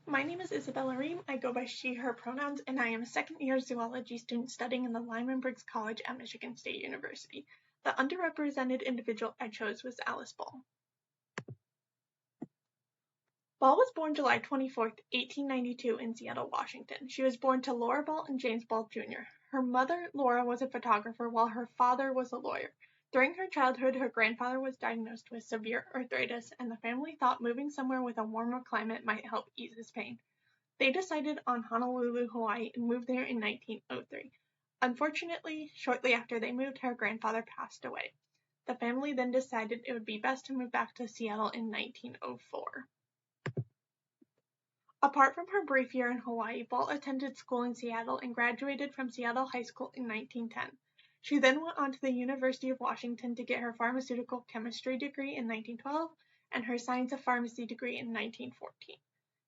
My name is Isabella Riem. I go by she, her pronouns, and I am a second-year zoology student studying in the Lyman Briggs College at Michigan State University. The underrepresented individual I chose was Alice Ball. Ball was born July 24th, 1892 in Seattle, Washington. She was born to Laura Ball and James Ball, Jr. Her mother, Laura, was a photographer while her father was a lawyer. During her childhood, her grandfather was diagnosed with severe arthritis, and the family thought moving somewhere with a warmer climate might help ease his pain. They decided on Honolulu, Hawaii, and moved there in 1903. Unfortunately, shortly after they moved, her grandfather passed away. The family then decided it would be best to move back to Seattle in 1904. Apart from her brief year in Hawaii, Ball attended school in Seattle and graduated from Seattle High School in 1910. She then went on to the University of Washington to get her pharmaceutical chemistry degree in 1912 and her science of pharmacy degree in 1914.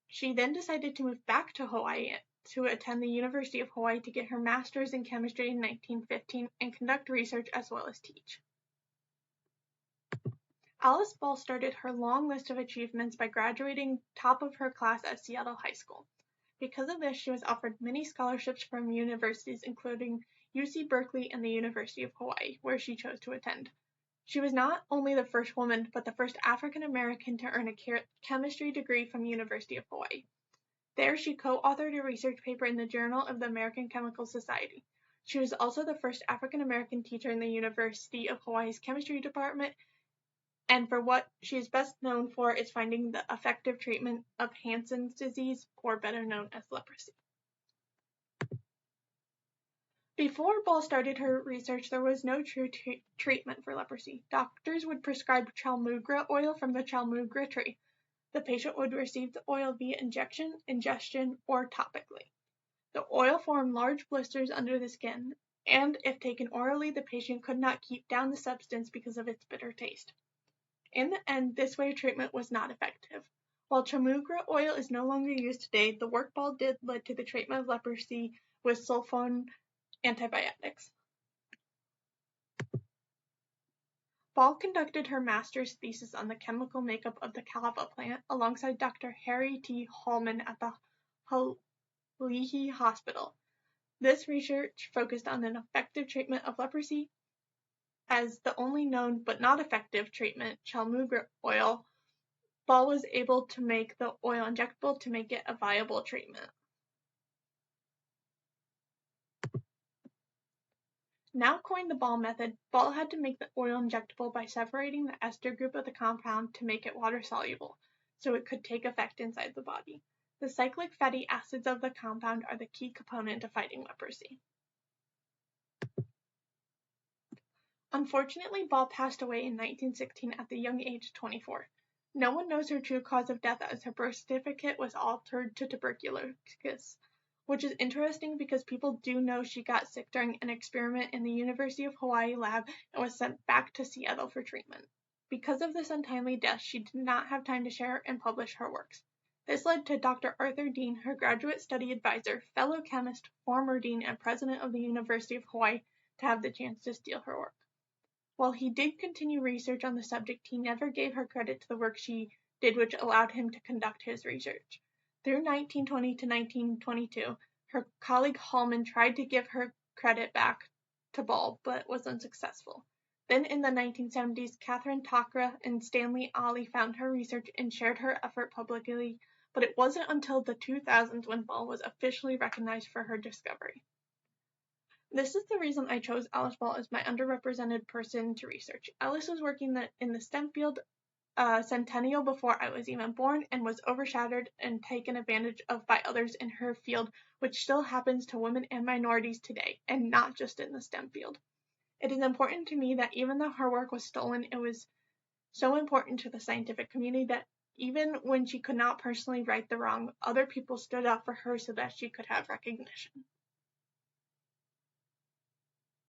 She then decided to move back to Hawaii to attend the University of Hawaii to get her master's in chemistry in 1915 and conduct research as well as teach. Alice Ball started her long list of achievements by graduating top of her class at Seattle High School. Because of this, she was offered many scholarships from universities including UC Berkeley and the University of Hawaii, where she chose to attend. She was not only the first woman, but the first African American to earn a chemistry degree from University of Hawaii. There, she co-authored a research paper in the Journal of the American Chemical Society. She was also the first African American teacher in the University of Hawaii's chemistry department, and for what she is best known for is finding the effective treatment of Hansen's disease, or better known as leprosy. Before Ball started her research, there was no true treatment for leprosy. Doctors would prescribe chalmugra oil from the chalmugra tree. The patient would receive the oil via injection, ingestion, or topically. The oil formed large blisters under the skin, and if taken orally, the patient could not keep down the substance because of its bitter taste. In the end, this way of treatment was not effective. While chalmugra oil is no longer used today, the work Ball did led to the treatment of leprosy with sulfone antibiotics. Ball conducted her master's thesis on the chemical makeup of the kava plant alongside Dr. Harry T. Hallman at the Hawaii Hospital. This research focused on an effective treatment of leprosy. As the only known but not effective treatment, chalmugra oil, Ball was able to make the oil injectable to make it a viable treatment. Now coined the Ball method, Ball had to make the oil injectable by separating the ester group of the compound to make it water-soluble, so it could take effect inside the body. The cyclic fatty acids of the compound are the key component of fighting leprosy. Unfortunately, Ball passed away in 1916 at the young age of 24. No one knows her true cause of death as her birth certificate was altered to tuberculosis, which is interesting because people do know she got sick during an experiment in the University of Hawaii lab and was sent back to Seattle for treatment. Because of this untimely death, she did not have time to share and publish her works. This led to Dr. Arthur Dean, her graduate study advisor, fellow chemist, former dean, and president of the University of Hawaii, to have the chance to steal her work. While he did continue research on the subject, he never gave her credit to the work she did, which allowed him to conduct his research. Through 1920 to 1922, her colleague Hallman tried to give her credit back to Ball, but was unsuccessful. Then in the 1970s, Catherine Takra and Stanley Ali found her research and shared her effort publicly, but it wasn't until the 2000s when Ball was officially recognized for her discovery. This is the reason I chose Alice Ball as my underrepresented person to research. Alice was working in the STEM field centennial before I was even born and was overshadowed and taken advantage of by others in her field, which still happens to women and minorities today, and not just in the STEM field. It is important to me that even though her work was stolen, it was so important to the scientific community that even when she could not personally right the wrong, other people stood up for her so that she could have recognition.